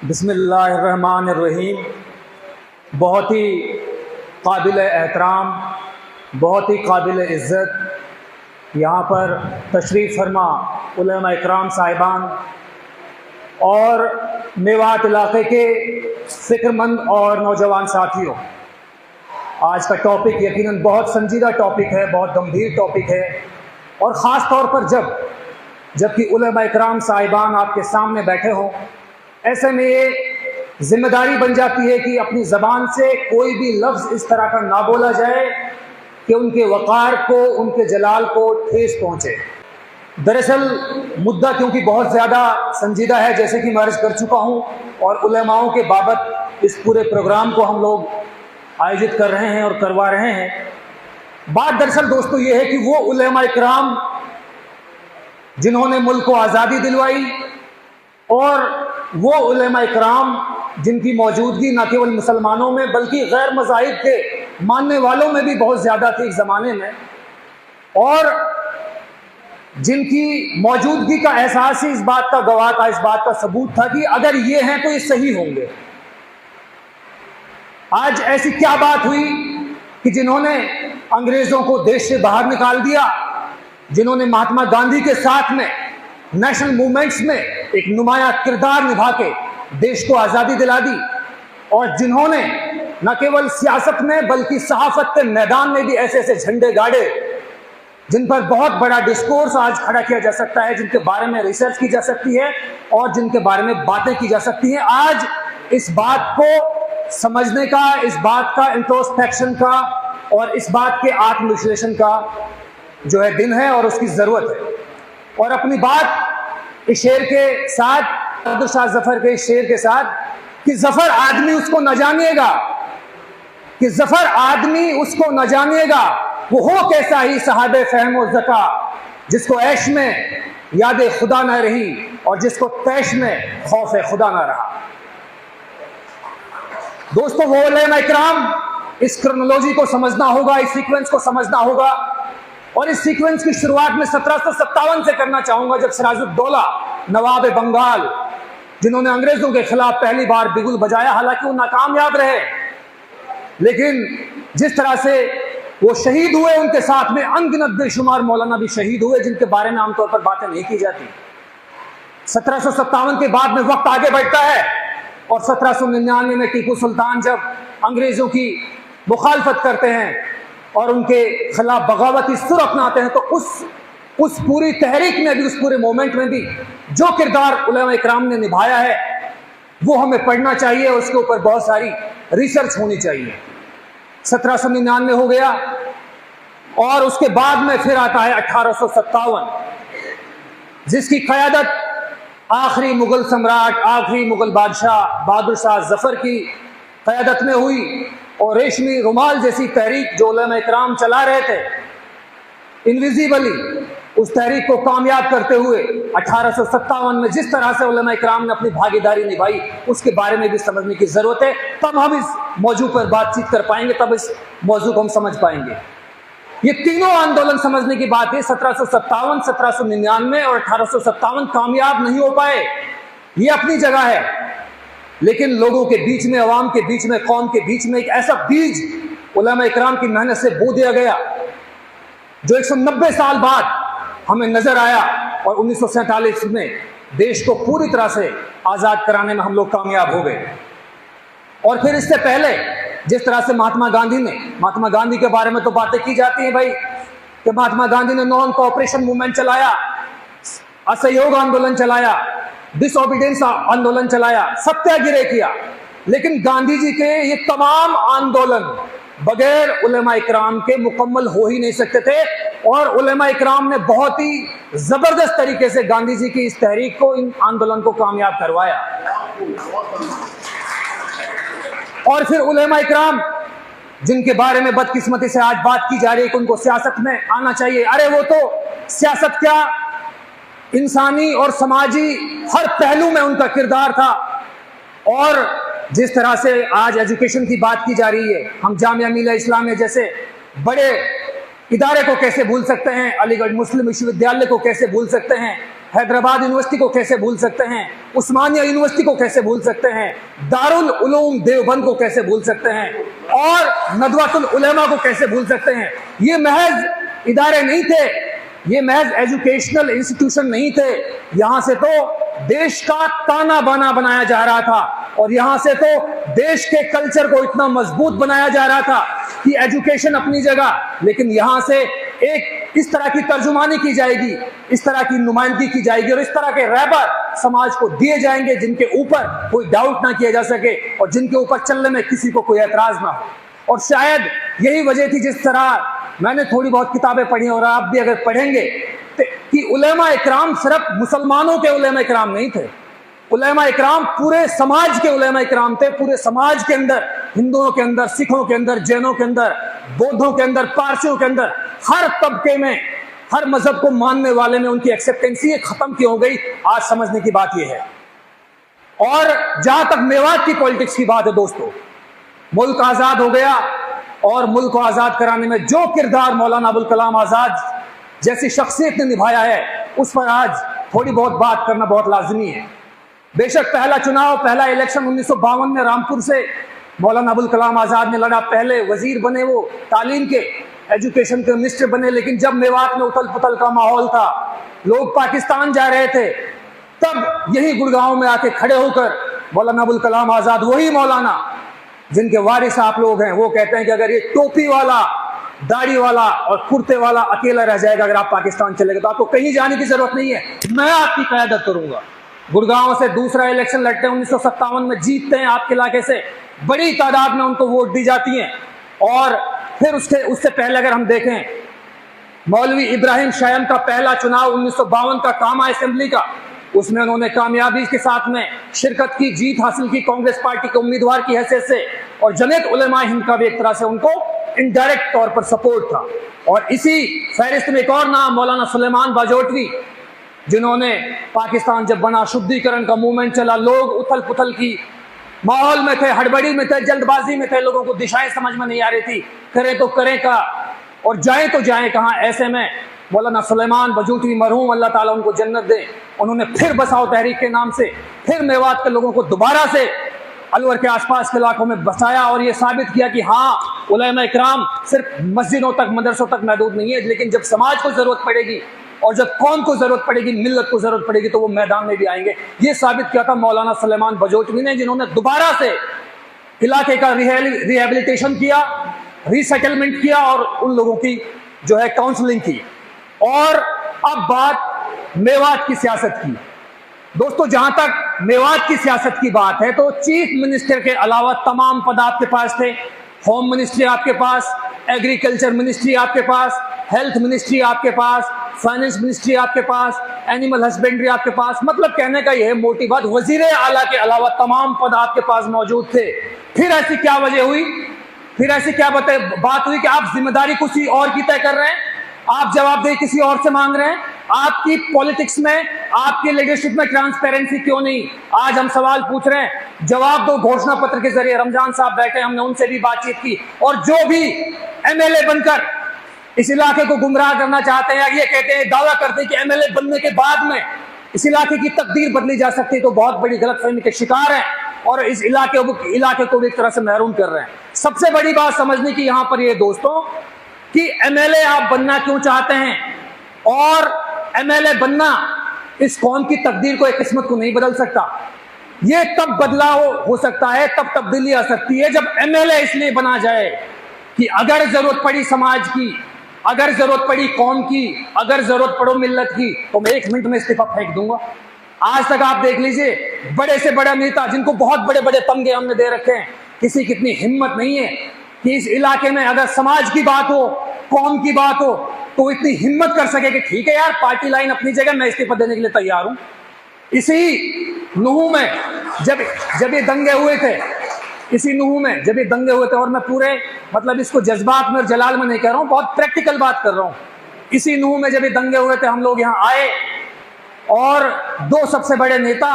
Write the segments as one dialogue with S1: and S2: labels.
S1: बिस्मिल्लाहिर्रहमानिर्रहीम। बहुत ही काबिल एहतराम, बहुत ही काबिल इज़्ज़त यहाँ पर तशरीफ़ फरमा उलमा इकराम साहिबान और मेवात इलाक़े के फ़िक्रमंद और नौजवान साथियों, आज का टॉपिक यकीनन बहुत संजीदा टॉपिक है, बहुत गंभीर टॉपिक है। और ख़ास तौर पर जबकि उलमा इकराम साहिबान आपके सामने बैठे हों, ऐसे में ये जिम्मेदारी बन जाती है कि अपनी ज़बान से कोई भी लफ्ज़ इस तरह का ना बोला जाए कि उनके वक़ार को, उनके जलाल को ठेस पहुँचे। दरअसल मुद्दा क्योंकि बहुत ज़्यादा संजीदा है, जैसे कि मैं अर्ज़ कर चुका हूँ, और उलमाओं के बाबत इस पूरे प्रोग्राम को हम लोग आयोजित कर रहे हैं और करवा रहे हैं। बात दरअसल दोस्तों ये है कि वो उलमा इकराम जिन्होंने मुल्क को आज़ादी दिलवाई, और वो उलमा इकराम जिनकी मौजूदगी न केवल मुसलमानों में बल्कि गैर मज़ाहिब के मानने वालों में भी बहुत ज़्यादा थी एक ज़माने में, और जिनकी मौजूदगी का एहसास ही इस बात का गवाह था, इस बात का सबूत था कि अगर ये हैं तो ये सही होंगे। आज ऐसी क्या बात हुई कि जिन्होंने अंग्रेज़ों को देश से बाहर निकाल दिया, जिन्होंने महात्मा गांधी के साथ में नेशनल मूवमेंट्स में एक नुमाया किरदार निभा के देश को आज़ादी दिला दी, और जिन्होंने न केवल सियासत में बल्कि सहाफत के मैदान में भी ऐसे ऐसे झंडे गाड़े जिन पर बहुत बड़ा डिस्कोर्स आज खड़ा किया जा सकता है, जिनके बारे में रिसर्च की जा सकती है और जिनके बारे में बातें की जा सकती हैं। आज इस बात को समझने का, इस बात का इंट्रोस्पेक्शन का और इस बात के आत्मविश्लेषण का जो है दिन है और उसकी ज़रूरत है। और अपनी बात इस शेर के साथ, बहादुर शाह जफर के इस शेर के साथ, कि जफर आदमी उसको न जानिएगा, कि जफर आदमी उसको न जानिएगा, वो हो कैसा ही साहबे फहम और ज़का, जिसको ऐश में याद खुदा न रही और जिसको तैश में खौफ खुदा न रहा। दोस्तों, वो उलमा इकराम, इस क्रोनोलॉजी को समझना होगा, इस सीक्वेंस को समझना होगा। और इस सीक्वेंस की शुरुआत में 1757 से करना चाहूंगा, जब सिराजुद्दौला नवाब बंगाल, जिन्होंने अंग्रेजों के खिलाफ पहली बार बिगुल बजाया, हालांकि वो नाकामयाब रहे, लेकिन जिस तरह से वो शहीद हुए, उनके साथ में अनगिनत बेशुमार मौलाना भी शहीद हुए, जिनके बारे में आमतौर पर बातें नहीं की जाती। 1757 के बाद में वक्त आगे बढ़ता है और 1799 में टीपू सुल्तान जब अंग्रेजों की मुखालफत करते हैं और उनके खिलाफ बगावती सुर अपनाते हैं, तो उस पूरी तहरीक में भी, उस पूरे मोमेंट में भी जो किरदार उलमा इकराम ने निभाया है वो हमें पढ़ना चाहिए, उसके ऊपर बहुत सारी रिसर्च होनी चाहिए। 1799 हो गया और उसके बाद में फिर आता है 1857, जिसकी क़यादत आखिरी मुगल सम्राट, आखिरी मुगल बादशाह बहादुर शाह जफर की क़यादत में हुई। और रेशमी रुमाल जैसी तहरीक जो उलमा इकराम चला रहे थे, इनविजिबली उस तहरीक को कामयाब करते हुए 1857 में जिस तरह से उलमा इकराम ने अपनी भागीदारी निभाई, उसके बारे में भी समझने की ज़रूरत है। तब हम इस मौजू पर बातचीत कर पाएंगे, तब इस मौजू को हम समझ पाएंगे। ये तीनों आंदोलन समझने की बात है। 1757, 1799 और 1857 कामयाब नहीं हो पाए, ये अपनी जगह है, लेकिन लोगों के बीच में, अवाम के बीच में, कौम के बीच में एक ऐसा बीज उलमा इकराम की मेहनत से बो दिया गया जो 190 साल बाद हमें नजर आया, और 1947 में देश को पूरी तरह से आज़ाद कराने में हम लोग कामयाब हो गए। और फिर इससे पहले जिस तरह से महात्मा गांधी के बारे में तो बातें की जाती हैं भाई, कि महात्मा गांधी ने नॉन कोऑपरेशन मूवमेंट चलाया, असहयोग आंदोलन चलाया, डिसओबीडियंस आंदोलन चलाया, सत्याग्रह किया, लेकिन गांधी जी के ये तमाम आंदोलन बगैर उलमा इकराम के मुकम्मल हो ही नहीं सकते थे। और उलमा इकराम ने बहुत ही जबरदस्त तरीके से गांधी जी की इस तहरीक को, इन आंदोलन को कामयाब करवाया। और फिर उलमा इकराम जिनके बारे में बदकिस्मती से आज बात की जा रही है कि उनको सियासत में आना चाहिए, अरे वो तो सियासत क्या, इंसानी और समाजी हर पहलू में उनका किरदार था। और जिस तरह से आज एजुकेशन की बात की जा रही है, हम जामिया मिलिया इस्लामिया जैसे बड़े इदारे को कैसे भूल सकते हैं, अलीगढ़ मुस्लिम विश्वविद्यालय को कैसे भूल सकते हैं, हैदराबाद यूनिवर्सिटी को कैसे भूल सकते हैं, उस्मानिया यूनिवर्सिटी को कैसे भूल सकते हैं, दारुल उलूम देवबंद को कैसे भूल सकते हैं, और नदवातुल उलमा को कैसे भूल सकते हैं। ये महज इदारे नहीं थे, ये महज एजुकेशनल इंस्टीट्यूशन नहीं थे, यहां से तो देश का ताना बाना बनाया जा रहा था, और यहां से तो देश के कल्चर को इतना मजबूत बनाया जा रहा था कि एजुकेशन अपनी जगह, लेकिन यहां से एक इस तरह की तर्जुमानी की जाएगी, इस तरह की नुमाइंदगी की जाएगी, और इस तरह के रहबर समाज को दिए जाएंगे जिनके ऊपर कोई डाउट ना किया जा सके और जिनके ऊपर चलने में किसी को कोई एतराज ना हो। और शायद यही वजह थी, जिस तरह मैंने थोड़ी बहुत किताबें पढ़ी और आप भी अगर पढ़ेंगे, कि उलेमा इकराम सिर्फ मुसलमानों के उलेमा इकराम नहीं थे, उलेमा इकराम पूरे समाज के उलेमा इकराम थे। पूरे समाज के अंदर, हिंदुओं के अंदर, सिखों के अंदर, जैनों के अंदर, बौद्धों के अंदर, पारसियों के अंदर, हर तबके में, हर मजहब को मानने वाले में उनकी एक्सेप्टेंसी खत्म क्यों हो गई, आज समझने की बात यह है। और जहां तक मेवात की पॉलिटिक्स की बात है दोस्तों, मुल्क आजाद हो गया, और मुल्क को आजाद कराने में जो किरदार मौलाना अबुल कलाम आजाद जैसी शख्सियत ने निभाया है, उस पर आज थोड़ी बहुत बात करना बहुत लाजमी है। बेशक पहला चुनाव, पहला इलेक्शन 1952 में रामपुर से मौलाना अबुल कलाम आजाद ने लड़ा, पहले वजीर बने वो तालीम के, एजुकेशन के मिनिस्टर बने, लेकिन जब मेवात में उथल पुथल का माहौल था, लोग पाकिस्तान जा रहे थे, तब यही गुड़गांव में आके खड़े होकर मौलाना अबुल कलाम आजाद, वही मौलाना जिनके वारिस आप लोग हैं, वो कहते हैं कि अगर ये टोपी वाला, दाढ़ी वाला और कुर्ते वाला अकेला रह जाएगा अगर आप पाकिस्तान चले गए, तो आपको कहीं जाने की जरूरत नहीं है, मैं आपकी क़यादत करूंगा। गुड़गांव से दूसरा इलेक्शन लड़ते हैं, 1957 में जीतते हैं, आपके इलाके से बड़ी तादाद में उनको वोट दी जाती है। और फिर उससे पहले अगर हम देखें, मौलवी इब्राहिम शायम का पहला चुनाव 1952 का कामा असेंबली का, उसमें उन्होंने कामयाबी के साथ में शिरकत की, जीत हासिल की कांग्रेस पार्टी के उम्मीदवार की हैसियत से, और जमीयत उलमा हिंद का भी एक तरह से उनको इनडायरेक्ट तौर पर सपोर्ट था। और इसी फहरिस्त में एक और नाम मौलाना सुलेमान बाजोटवी, जिन्होंने पाकिस्तान जब बना, शुद्धिकरण का मूवमेंट चला, लोग उथल पुथल की माहौल में थे, हड़बड़ी में थे, जल्दबाजी में थे, लोगों को दिशाएं समझ में नहीं आ रही थी, करें तो करें का और जाए तो जाए कहाँ। ऐसे में मौलाना सुलेमान बाजोटवी मरहूम, अल्लाह ताला उनको जन्नत दे, उन्होंने फिर बसाओ तहरीक के नाम से फिर मेवात के लोगों को दोबारा से अलवर के आसपास के इलाकों में बसाया, और ये साबित किया कि हाँ, उलमा इकराम सिर्फ मस्जिदों तक, मदरसों तक महदूद नहीं है, लेकिन जब समाज को जरूरत पड़ेगी और जब कौम को जरूरत पड़ेगी, मिल्लत को जरूरत पड़ेगी, तो वो मैदान में भी आएंगे। ये साबित किया था मौलाना सुलेमान बाजोटवी ने, जिन्होंने दोबारा से इलाके का रिहेबिलिटेशन किया, रीसेटलमेंट किया और उन लोगों की जो है काउंसलिंग की। और अब बात मेवात की सियासत की। दोस्तों, जहां तक मेवात की सियासत की बात है, तो चीफ मिनिस्टर के अलावा तमाम पद आपके पास थे। होम मिनिस्ट्री आपके पास, एग्रीकल्चर मिनिस्ट्री आपके पास, हेल्थ मिनिस्ट्री आपके पास, फाइनेंस मिनिस्ट्री आपके पास, एनिमल हस्बेंड्री आपके पास। मतलब कहने का यह मोटी बात, वजीर आला के अलावा तमाम पद आपके पास मौजूद थे। फिर ऐसी क्या वजह हुई, फिर ऐसी क्या बात हुई कि आप जिम्मेदारी किसी और की तय कर रहे हैं, आप जवाबदेही किसी और से मांग रहे हैं? आपकी पॉलिटिक्स में, आपकी लीडरशिप में ट्रांसपेरेंसी क्यों नहीं? आज हम सवाल पूछ रहे हैं, जवाब दो घोषणा पत्र के जरिए। रमजान साहब बैठे, हमने उनसे भी बातचीत की, और जो भी एमएलए बनकर इस इलाके को गुमराह करना चाहते हैं, ये कहते हैं, दावा करते हैं कि एमएलए बनने के बाद में इस इलाके की तकदीर बदली जा सकती है, तो बहुत बड़ी गलतफहमी के शिकार हैं और इस इलाके को भी एक तरह से महरूम कर रहे हैं। सबसे बड़ी बात समझने की यहां पर ये दोस्तों, कि एमएलए आप बनना क्यों चाहते हैं, और एमएलए बनना इस कौम की तकदीर को, एक किस्मत को नहीं बदल सकता। ये तब बदलाव हो सकता है, तब तब्दीली आ सकती है, जब एमएलए इसलिए बना जाए कि अगर जरूरत पड़ी समाज की, अगर जरूरत पड़ी कौम की, अगर जरूरत पड़ो मिल्लत की, तो मैं 1 मिनट में इस्तीफा फेंक दूंगा। आज तक आप देख लीजिए, बड़े से बड़ा नेता जिनको बहुत बड़े बड़े तमगे हमने दे रखे हैं, किसी की इतनी हिम्मत नहीं है कि इस इलाके में अगर समाज की बात हो, कौम की बात हो, तो इतनी हिम्मत कर सके कि ठीक है यार, पार्टी लाइन अपनी जगह, मैं इस्तीफा देने के लिए तैयार हूं। इसी नुहू में जब ये दंगे हुए थे, इसी नुहू में जब ये दंगे हुए थे, और मैं पूरे मतलब इसको जज्बात में और जलाल में नहीं कह रहा हूं, बहुत प्रैक्टिकल बात कर रहा हूं। इसी नुहू में जब ये दंगे हुए थे, हम लोग यहाँ आए और 2 सबसे बड़े नेता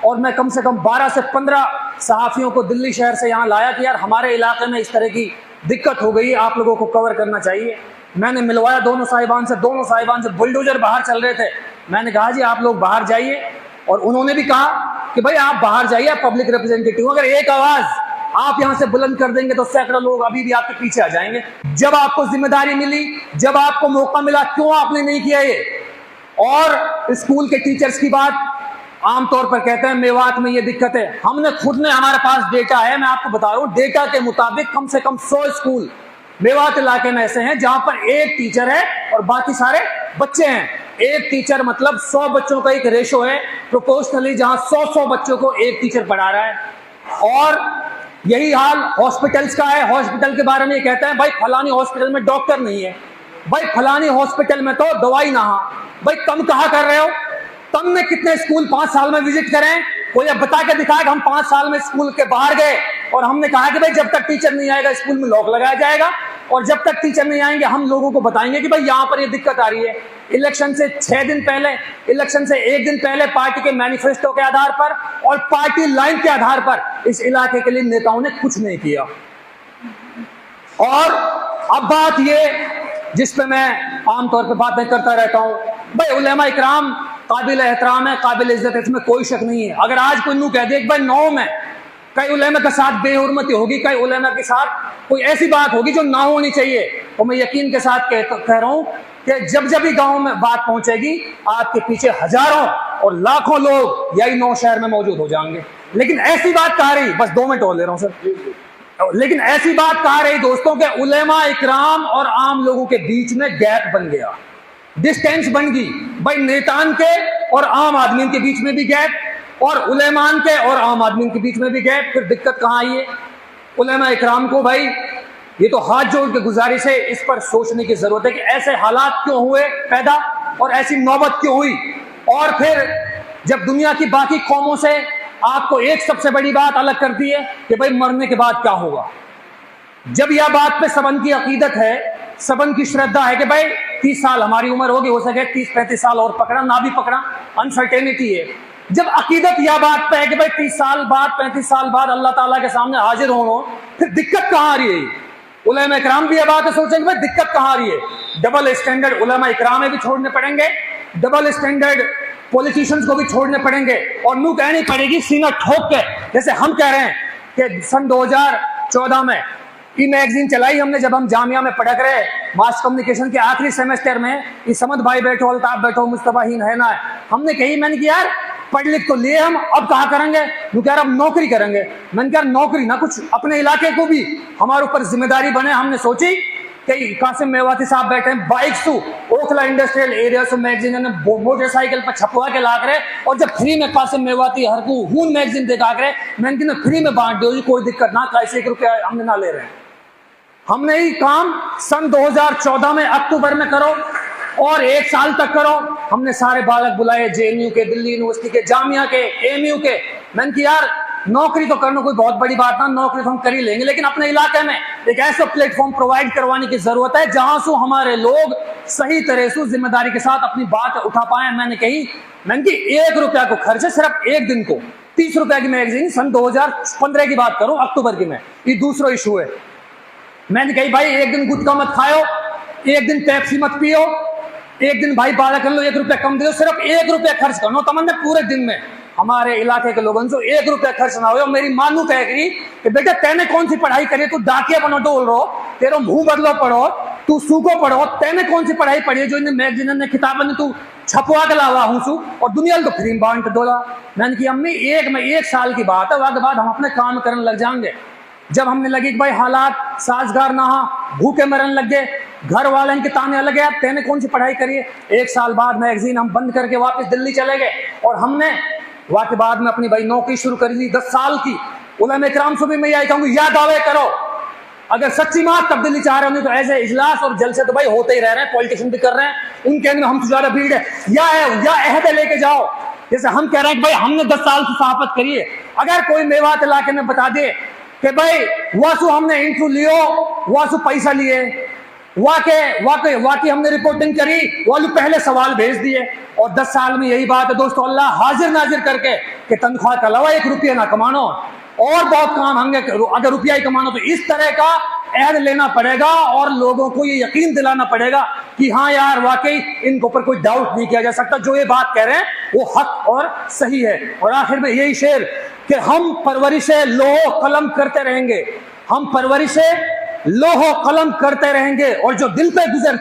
S1: और मैं कम से कम 12 से 15 सहाफियों को दिल्ली शहर से यहाँ लाया कि यार हमारे इलाके में इस तरह की दिक्कत हो गई, आप लोगों को कवर करना चाहिए। मैंने मिलवाया दोनों साहिबान से बुलडोजर बाहर चल रहे थे, मैंने कहा जी आप लोग बाहर जाइए, और उन्होंने भी कहा कि भाई आप बाहर जाइए, आप पब्लिक रिप्रेजेंटेटिव, अगर एक आवाज आप यहां से बुलंद कर देंगे तो सैकड़ों लोग अभी भी आपके पीछे आ जाएंगे। जब आपको जिम्मेदारी मिली, जब आपको मौका मिला, क्यों आपने नहीं किया ये? और स्कूल के टीचर्स की बात आमतौर पर कहते हैं मेवात में ये दिक्कत है। हमने खुद ने, हमारे पास डेटा है, मैं आपको बता रहा हूं, डेटा के मुताबिक कम से कम 100 स्कूल मेवात इलाके में ऐसे हैं जहां पर एक टीचर है और बाकी सारे बच्चे हैं। एक टीचर मतलब 100 बच्चों का एक रेशो है प्रोपोर्शनली, जहां 100 बच्चों को एक टीचर पढ़ा रहा है। और यही हाल हॉस्पिटल्स का है। हॉस्पिटल के बारे में ये कहते हैं भाई फलानी हॉस्पिटल में डॉक्टर नहीं है, भाई फलानी हॉस्पिटल में तो दवाई ना। भाई तुम कहा कर रहे हो? तुमने कितने स्कूल 5 साल में विजिट करें? कोई अब बता के दिखाए कि हम 5 साल में स्कूल के बाहर गए और हमने कहा कि भाई जब तक टीचर नहीं आएगा स्कूल में लॉक लगाया जाएगा, और जब तक टीचर नहीं आएंगे हम लोगों को बताएंगे कि भाई यहां पर ये दिक्कत आ रही है। इलेक्शन से 6 दिन पहले, इलेक्शन से 1 दिन पहले पार्टी के मैनिफेस्टो के आधार पर और पार्टी लाइन के आधार पर इस इलाके के लिए नेताओं ने कुछ नहीं किया। और अब बात ये जिस पे मैं आमतौर पे बातें करता रहता हूं, भाई उलेमा इकराम काबिल एहतराम है, काबिल इज्जत है, इसमें कोई शक नहीं है। अगर आज कोई नू कह दे कि भाई 9 में कई उलेमा के साथ बेहुरमती होगी, कई उलेमा के साथ कोई ऐसी बात होगी जो ना होनी चाहिए, तो मैं यकीन के साथ कह रहा हूं कि जब जब भी गांव में बात पहुंचेगी आपके पीछे हजारों और लाखों लोग यही 9 शहर में मौजूद हो जाएंगे। लेकिन ऐसी बात कह रही, बस 2 मिनट और ले रहा हूं सर, लेकिन ऐसी बात कह रही दोस्तों के उलेमा इकराम और आम लोगों के बीच में गैप बन गया, डिस्टेंस बन गई। भाई नेतान के और आम आदमी के बीच में भी गैप, और उलेमान के और आम आदमी के बीच में भी गैप। फिर दिक्कत कहां आई है? उलेमा इकराम को भाई ये तो हाथ जोड़ के गुजारिश है, इस पर सोचने की जरूरत है कि ऐसे हालात क्यों हुए पैदा और ऐसी नौबत क्यों हुई। और फिर जब दुनिया की बाकी कौमों से आपको एक सबसे बड़ी बात अलग करती है कि भाई मरने के बाद क्या होगा। जब यह बात पे सबन की अकीदत है, सबन की श्रद्धा है कि भाई 30 साल हमारी उम्र होगी, हो सके 30-35 साल और पकड़ा ना भी पकड़ा, अनसर्टेनिटी है। जब अकीदत यह बात पे है कि भाई 30 साल बाद 35 साल बाद अल्लाह ताला के सामने हाजिर होना, फिर दिक्कत कहां आ रही है? उलेमा इकराम भी यह बात सोचेंगे भाई दिक्कत कहां आ रही है। डबल स्टैंडर्ड उलेमा इकराम में भी छोड़ने पड़ेंगे, डबल स्टैंडर्ड पॉलिटिशियंस को भी छोड़ने पड़ेंगे, और नू कहनी पड़ेगी सीना ठोक के, जैसे हम कह रहे हैं कि सन 2014 में ई मैगजीन चलाई हमने, जब हम जामिया में पढ़ रहे मास कम्युनिकेशन के आखिरी सेमेस्टर में, ये समद भाई बैठो, अल्ताफ बैठो, मुस्तफा हीन है ना, हमने कही, मैंने कि यार पढ़ लिख तो लिए हम, अब कहा करेंगे? वो कह रहा अब नौकरी करेंगे। मैंने कहा नौकरी ना, कुछ अपने इलाके को भी हमारे ऊपर जिम्मेदारी बने। हमने सोची कि कासिम मेवाती साहब बैठे हैं bikes to Okhla industrial area से मैगजीन ने मोटरसाइकिल पर छपवा के ला करे, और जब फ्री में कासिम मेवाती हर को हून मैगजीन दिखा करे, मैंने कहा फ्री में बांट दो, कोई दिक्कत ना, कैसे 1 रुपया हमने ना ले रहे हैं। हमने ही काम सन 2014 में अक्टूबर में करो और 1 साल तक करो। हमने सारे बालक बुलाए, जेएनयू के, दिल्ली यूनिवर्सिटी के, जामिया के, एएमयू के। मैंने कि यार नौकरी तो करना कोई बहुत बड़ी बात ना, नौकरी तो हम कर ही लेंगे, लेकिन अपने इलाके में एक ऐसा प्लेटफॉर्म प्रोवाइड करवाने की जरूरत है जहां से हमारे लोग सही तरह से जिम्मेदारी के साथ अपनी बात उठा पाए। मैंने कि 1 रुपया को खर्च है सिर्फ एक दिन को, 30 रुपया की मैगजीन, सन 2015 की बात करूं, अक्टूबर की में, ये दूसरा इशू है। मैंने कही भाई एक दिन गुटखा मत खाओ, एक दिन पेप्सी मत पियो, एक दिन भाई बारह कर लो, 1 रुपया कम दे, सिर्फ 1 रुपया खर्च करना तमन्ना पूरे दिन में हमारे इलाके के लोगों से 1 रुपया खर्च ना हो। मेरी मानू कह गई कि बेटा तेने कौन सी पढ़ाई करी, तू डाकिया बनो डोल रहो, तेरा मुंह बदलो पढ़ो, तू सूखो पढ़ो, तेने कौन सी पढ़ाई पढ़ी है जो इन्हें मैगजीन ने किताबें ने तू छपवा के लावा हूं सू, और दुनिया तो फ्री बांट डोला। मैंने की अम्मी 1 साल की बात है, उसके बाद हम अपने काम करने लग जाएंगे। जब हमने लगी कि भाई हालात साजगार ना, भूखे मरने लग गए, घर वाले के ताने लगे, आप तेने कौन सी पढ़ाई करी है। 1 साल बाद मैगजीन हम बंद करके वापस दिल्ली चले गए, और हमने वाके बाद में अपनी भाई नौकरी शुरू कर दी 10 साल की। उलमा इकराम से भी मैं यही कहूंगी, या दावे करो, अगर सच्ची मां तब्दीली चाह रहे हो तो ऐसे इजलास और जलसे तो भाई होते ही रह रहे हैं, पॉलिटिशियन भी कर रहे हैं, उनके अंदर हम ज्यादा भीड़ है, या अहद लेके जाओ। जैसे हम कह रहे हैं कि भाई हमने 10 साल से सहाफत करी है, अगर कोई मेवात इलाके में बता दे कि भाई वासु हमने इंटरव्यू लियो, वासु पैसा लिए, वाकई हमने रिपोर्टिंग करी, वालू पहले सवाल भेज दिए। और 10 साल में यही बात है दोस्तों, अल्लाह हाजिर नाजिर करके कि तनख्वाह के अलावा 1 रुपया ना कमानो, और बहुत काम होंगे। अगर रुपया ही कमानो तो इस तरह का ऐड लेना पड़ेगा और लोगों को ये यकीन दिलाना पड़ेगा कि हाँ यार वाकई इनके ऊपर कोई डाउट नहीं किया जा सकता, जो ये बात कह रहे हैं वो हक और सही है। और आखिर में यही शेर कि हम परवरिशे लोहो कलम करते रहेंगे, हम परवरिशे लोहो कलम करते रहेंगे, और जो दिल पे गुजर